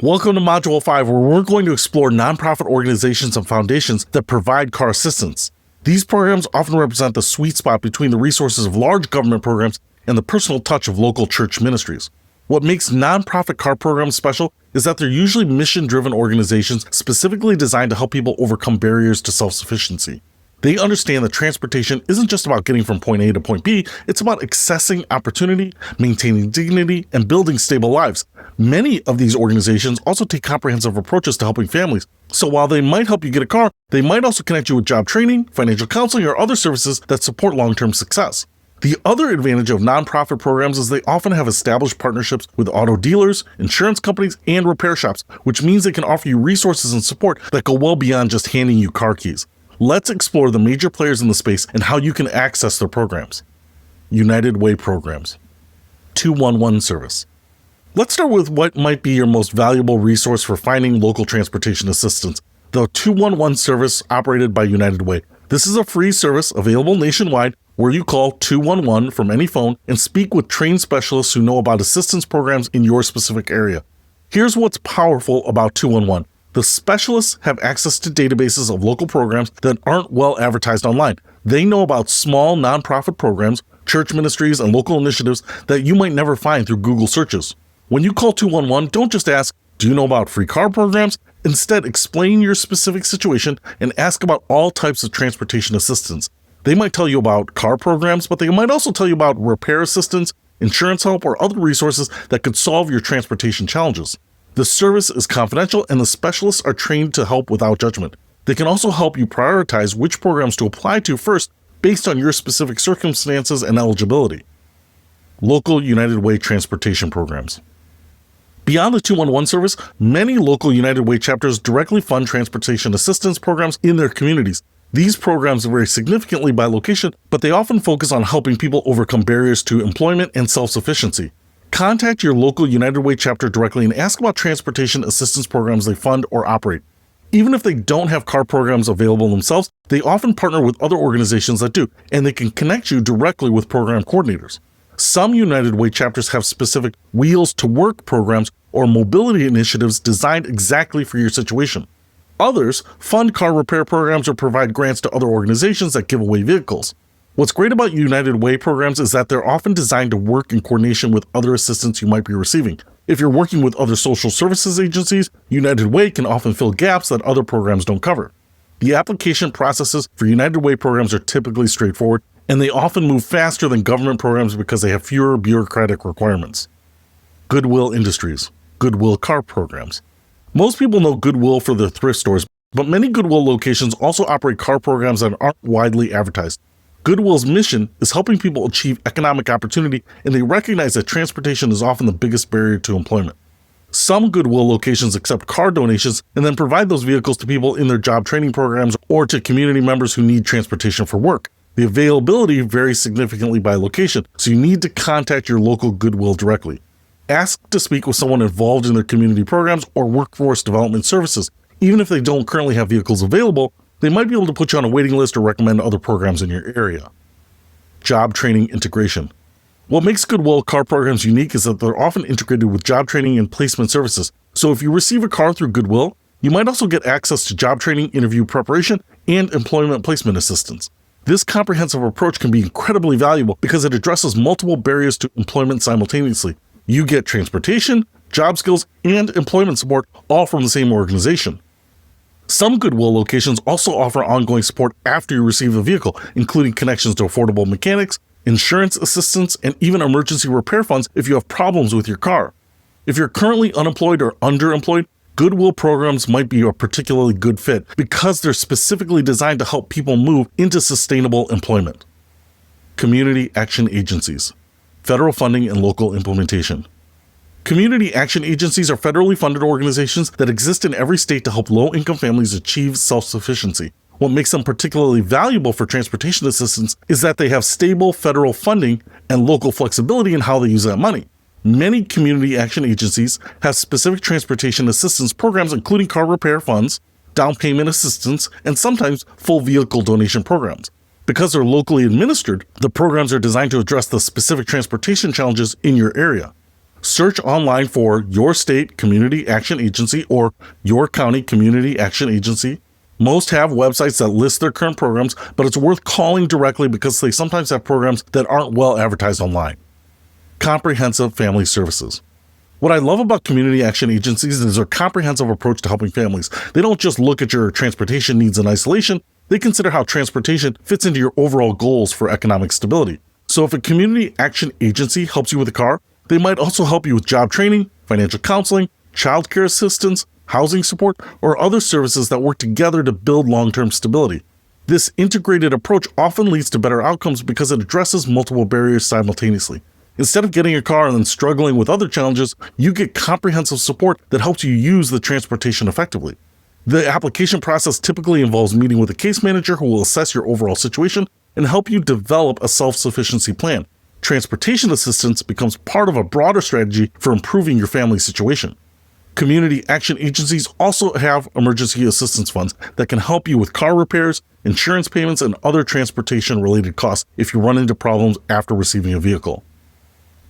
Welcome to Module 5, where we're going to explore nonprofit organizations and foundations that provide car assistance. These programs often represent the sweet spot between the resources of large government programs and the personal touch of local church ministries. What makes nonprofit car programs special is that they're usually mission-driven organizations specifically designed to help people overcome barriers to self-sufficiency. They understand that transportation isn't just about getting from point A to point B, it's about accessing opportunity, maintaining dignity, and building stable lives. Many of these organizations also take comprehensive approaches to helping families. So while they might help you get a car, they might also connect you with job training, financial counseling, or other services that support long-term success. The other advantage of nonprofit programs is they often have established partnerships with auto dealers, insurance companies, and repair shops, which means they can offer you resources and support that go well beyond just handing you car keys. Let's explore the major players in the space and how you can access their programs. United Way programs. 211 service. Let's start with what might be your most valuable resource for finding local transportation assistance, the 211 service operated by United Way. This is a free service available nationwide where you call 211 from any phone and speak with trained specialists who know about assistance programs in your specific area. Here's what's powerful about 211. The specialists have access to databases of local programs that aren't well advertised online. They know about small nonprofit programs, church ministries, and local initiatives that you might never find through Google searches. When you call 211, don't just ask, "Do you know about free car programs?" Instead, explain your specific situation and ask about all types of transportation assistance. They might tell you about car programs, but they might also tell you about repair assistance, insurance help, or other resources that could solve your transportation challenges. The service is confidential and the specialists are trained to help without judgment. They can also help you prioritize which programs to apply to first based on your specific circumstances and eligibility. Local United Way transportation programs. Beyond the 211 service, many local United Way chapters directly fund transportation assistance programs in their communities. These programs vary significantly by location, but they often focus on helping people overcome barriers to employment and self-sufficiency. Contact your local United Way chapter directly and ask about transportation assistance programs they fund or operate. Even if they don't have car programs available themselves, they often partner with other organizations that do, and they can connect you directly with program coordinators. Some United Way chapters have specific Wheels to Work programs or mobility initiatives designed exactly for your situation. Others fund car repair programs or provide grants to other organizations that give away vehicles. What's great about United Way programs is that they're often designed to work in coordination with other assistance you might be receiving. If you're working with other social services agencies, United Way can often fill gaps that other programs don't cover. The application processes for United Way programs are typically straightforward, and they often move faster than government programs because they have fewer bureaucratic requirements. Goodwill Industries, Goodwill car programs. Most people know Goodwill for their thrift stores, but many Goodwill locations also operate car programs that aren't widely advertised. Goodwill's mission is helping people achieve economic opportunity, and they recognize that transportation is often the biggest barrier to employment. Some Goodwill locations accept car donations and then provide those vehicles to people in their job training programs or to community members who need transportation for work. The availability varies significantly by location, so you need to contact your local Goodwill directly. Ask to speak with someone involved in their community programs or workforce development services. Even if they don't currently have vehicles available, they might be able to put you on a waiting list or recommend other programs in your area. Job training integration. What makes Goodwill car programs unique is that they're often integrated with job training and placement services. So if you receive a car through Goodwill, you might also get access to job training, interview preparation, and employment placement assistance. This comprehensive approach can be incredibly valuable because it addresses multiple barriers to employment simultaneously. You get transportation, job skills, and employment support all from the same organization. Some Goodwill locations also offer ongoing support after you receive the vehicle, including connections to affordable mechanics, insurance assistance, and even emergency repair funds if you have problems with your car. If you're currently unemployed or underemployed, Goodwill programs might be a particularly good fit because they're specifically designed to help people move into sustainable employment. Community action agencies, federal funding and local implementation. Community action agencies are federally funded organizations that exist in every state to help low-income families achieve self-sufficiency. What makes them particularly valuable for transportation assistance is that they have stable federal funding and local flexibility in how they use that money. Many community action agencies have specific transportation assistance programs, including car repair funds, down payment assistance, and sometimes full vehicle donation programs. Because they're locally administered, the programs are designed to address the specific transportation challenges in your area. Search online for your state community action agency or your county community action agency. Most have websites that list their current programs, but it's worth calling directly because they sometimes have programs that aren't well advertised online. Comprehensive family services. What I love about community action agencies is their comprehensive approach to helping families. They don't just look at your transportation needs in isolation, they consider how transportation fits into your overall goals for economic stability. So if a community action agency helps you with a car, they might also help you with job training, financial counseling, childcare assistance, housing support, or other services that work together to build long-term stability. This integrated approach often leads to better outcomes because it addresses multiple barriers simultaneously. Instead of getting a car and then struggling with other challenges, you get comprehensive support that helps you use the transportation effectively. The application process typically involves meeting with a case manager who will assess your overall situation and help you develop a self-sufficiency plan. Transportation assistance becomes part of a broader strategy for improving your family's situation. Community action agencies also have emergency assistance funds that can help you with car repairs, insurance payments, and other transportation-related costs if you run into problems after receiving a vehicle.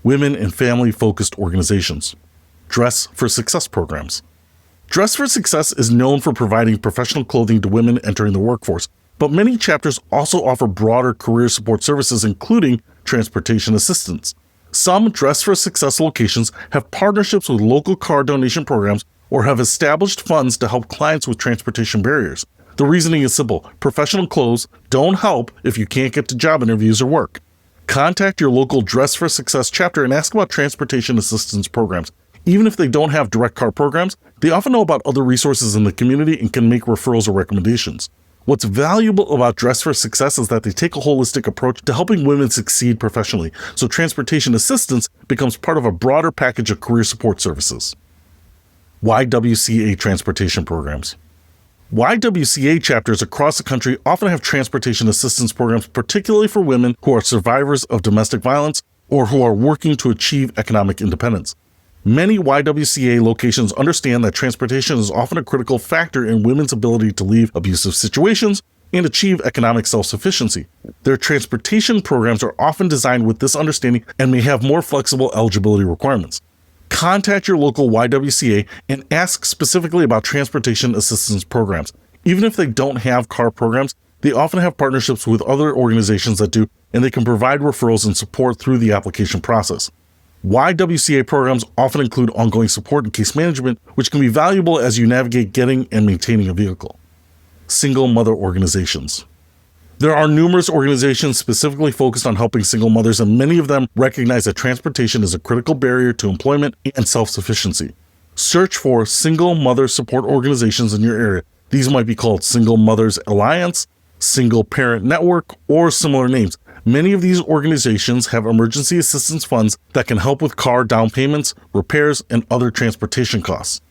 Women and family-focused organizations. Dress for Success programs. Dress for Success is known for providing professional clothing to women entering the workforce, but many chapters also offer broader career support services, including transportation assistance. Some Dress for Success locations have partnerships with local car donation programs or have established funds to help clients with transportation barriers. The reasoning is simple. Professional clothes don't help if you can't get to job interviews or work. Contact your local Dress for Success chapter and ask about transportation assistance programs. Even if they don't have direct car programs, they often know about other resources in the community and can make referrals or recommendations. What's valuable about Dress for Success is that they take a holistic approach to helping women succeed professionally, so transportation assistance becomes part of a broader package of career support services. YWCA transportation programs. YWCA chapters across the country often have transportation assistance programs, particularly for women who are survivors of domestic violence or who are working to achieve economic independence. Many YWCA locations understand that transportation is often a critical factor in women's ability to leave abusive situations and achieve economic self-sufficiency. Their transportation programs are often designed with this understanding and may have more flexible eligibility requirements. Contact your local YWCA and ask specifically about transportation assistance programs. Even if they don't have car programs, they often have partnerships with other organizations that do, and they can provide referrals and support through the application process. YWCA programs often include ongoing support and case management, which can be valuable as you navigate getting and maintaining a vehicle. Single mother organizations. There are numerous organizations specifically focused on helping single mothers, and many of them recognize that transportation is a critical barrier to employment and self-sufficiency. Search for single mother support organizations in your area. These might be called Single Mothers Alliance, Single Parent Network, or similar names. Many of these organizations have emergency assistance funds that can help with car down payments, repairs, and other transportation costs.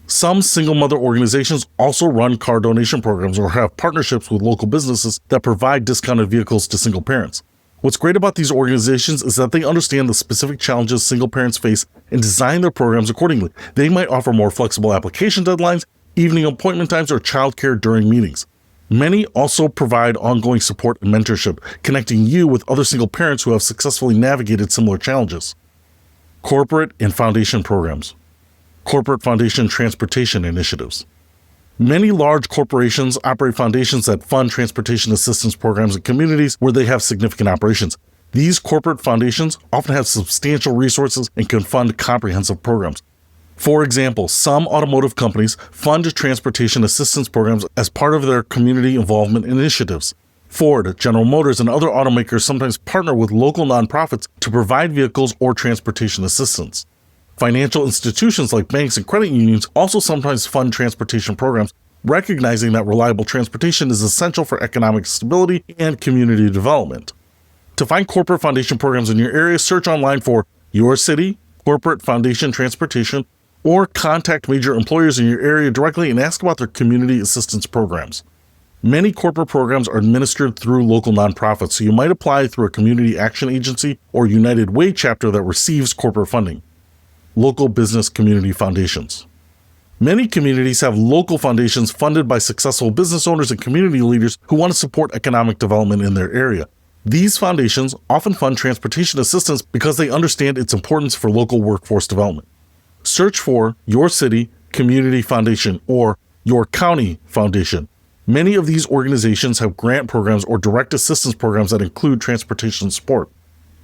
Some single mother organizations also run car donation programs or have partnerships with local businesses that provide discounted vehicles to single parents. What's great about these organizations is that they understand the specific challenges single parents face and design their programs accordingly. They might offer more flexible application deadlines, evening appointment times, or childcare during meetings. Many also provide ongoing support and mentorship, connecting you with other single parents who have successfully navigated similar challenges. Corporate and foundation programs. Corporate foundation transportation initiatives. Many large corporations operate foundations that fund transportation assistance programs in communities where they have significant operations. These corporate foundations often have substantial resources and can fund comprehensive programs. For example, some automotive companies fund transportation assistance programs as part of their community involvement initiatives. Ford, General Motors, and other automakers sometimes partner with local nonprofits to provide vehicles or transportation assistance. Financial institutions like banks and credit unions also sometimes fund transportation programs, recognizing that reliable transportation is essential for economic stability and community development. To find corporate foundation programs in your area, search online for your city, corporate foundation transportation, or contact major employers in your area directly and ask about their community assistance programs. Many corporate programs are administered through local nonprofits, so you might apply through a community action agency or United Way chapter that receives corporate funding. Local business community foundations. Many communities have local foundations funded by successful business owners and community leaders who want to support economic development in their area. These foundations often fund transportation assistance because they understand its importance for local workforce development. Search for Your City Community Foundation or Your County Foundation. Many of these organizations have grant programs or direct assistance programs that include transportation support.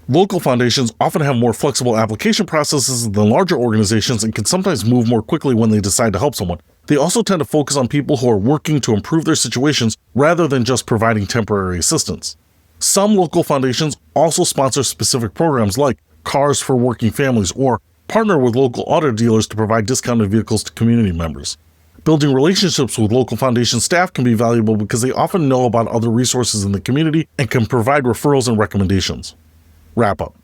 Local foundations often have more flexible application processes than larger organizations and can sometimes move more quickly when they decide to help someone. They also tend to focus on people who are working to improve their situations rather than just providing temporary assistance. Some local foundations also sponsor specific programs like Cars for Working Families or partner with local auto dealers to provide discounted vehicles to community members. Building relationships with local foundation staff can be valuable because they often know about other resources in the community and can provide referrals and recommendations. Wrap up.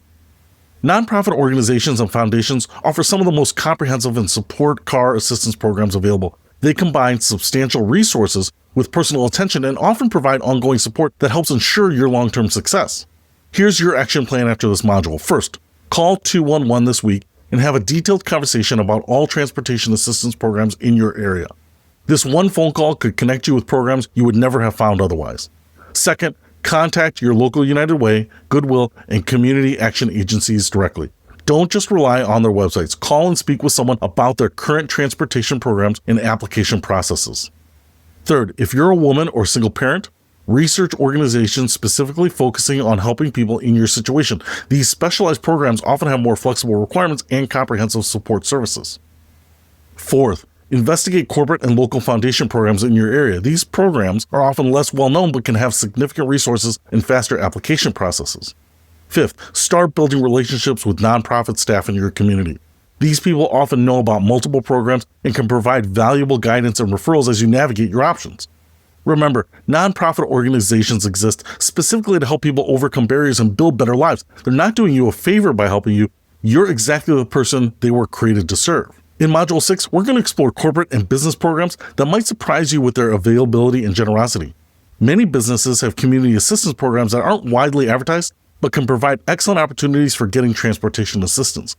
Nonprofit organizations and foundations offer some of the most comprehensive and support car assistance programs available. They combine substantial resources with personal attention and often provide ongoing support that helps ensure your long-term success. Here's your action plan after this module. First, call 211 this week and have a detailed conversation about all transportation assistance programs in your area. This one phone call could connect you with programs you would never have found otherwise. Second, contact your local United Way, Goodwill, and community action agencies directly. Don't just rely on their websites. Call and speak with someone about their current transportation programs and application processes. Third, if you're a woman or single parent, research organizations specifically focusing on helping people in your situation. These specialized programs often have more flexible requirements and comprehensive support services. Fourth, investigate corporate and local foundation programs in your area. These programs are often less well-known but can have significant resources and faster application processes. Fifth, start building relationships with nonprofit staff in your community. These people often know about multiple programs and can provide valuable guidance and referrals as you navigate your options. Remember, nonprofit organizations exist specifically to help people overcome barriers and build better lives. They're not doing you a favor by helping you. You're exactly the person they were created to serve. In Module 6, we're going to explore corporate and business programs that might surprise you with their availability and generosity. Many businesses have community assistance programs that aren't widely advertised, but can provide excellent opportunities for getting transportation assistance.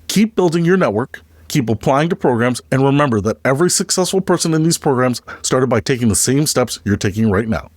Keep building your network, keep applying to programs, and remember that every successful person in these programs started by taking the same steps you're taking right now.